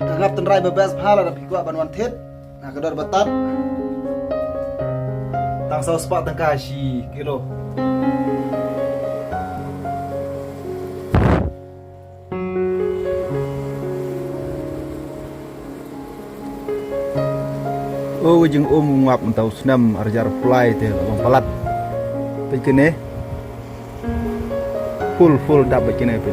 ngap ten rai bebas phala da pikwa ban wan thet na kador batat tang sau spa tang kashi kilo oh jeng ngap mentau senam arjar fly te bang palat pe kene full dap pe kene pe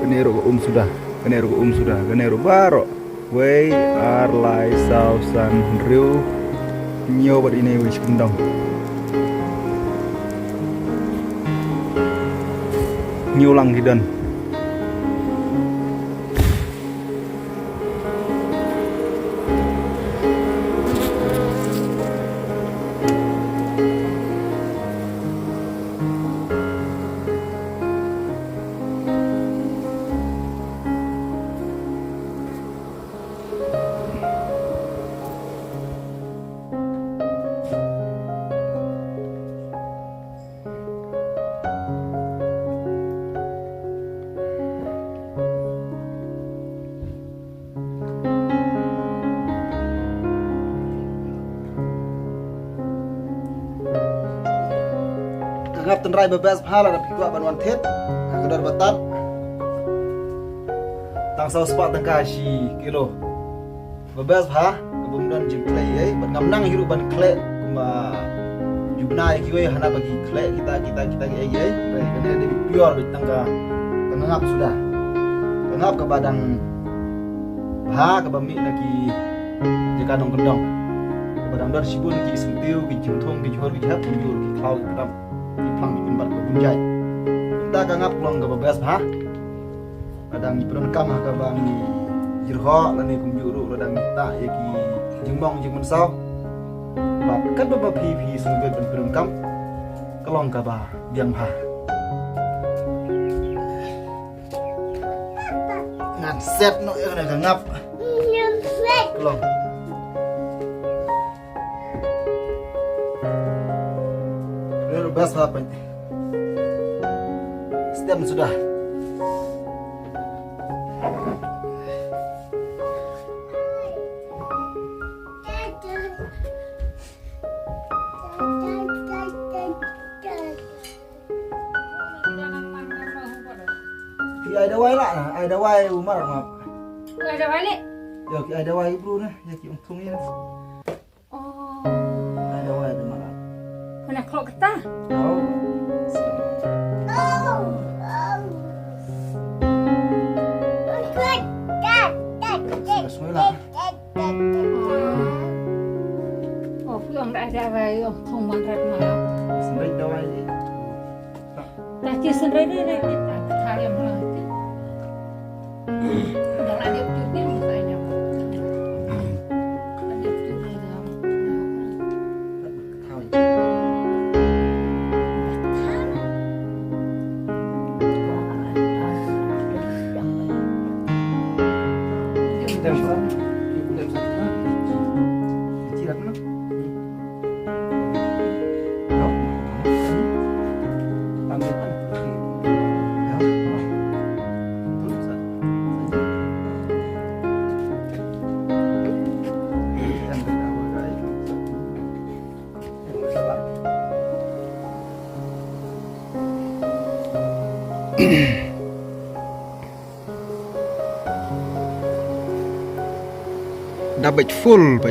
kene ro sudah kene ro baro way arlai sausan riu nyo bad ini wis kendang nyulang hidan ngap ten rai bebas phala da pikwa ban wan thet kador batat tang sau spa tang kashi kilo bebas pha kabum don jing klei ai ban ngam nang hiru ban klei kuma jubna kiwe hana bagi klei kita ai rai kene de pure bit tang ka ngap sudah ngap ke badang pha ke bami naki jeka dong kendong badang dor sibun ki sentiu ki jumthong ki jor ki hap jur ki klau ki tam plang bikin bat bunjai kita kangap pulang ke bebas ha radang ipron kam ha ka bang jirho lani kumjuru radang ta yaki jingbong jingmen sau bat kan baba pi sungbe ben pron kam kelong ka ba biang ha ngan set no ya na ngap kelong bebas apa ini? Stem sudah. Ki ada wai lah, ada wai umar maaf. Ada wai le? Ya ki ada wai bro nah, ya ki untung ini. Oh. Ada wai ada malam. Kena klok kita. Oh. Oh, pulang dah ada wai, oh, thong mantrat malam. Sendiri dawai. Tadi sendiri ni kita cari yang mana itu. Dah ada ujuk ni misalnya. Ada ujuk ni dah. Dapat full,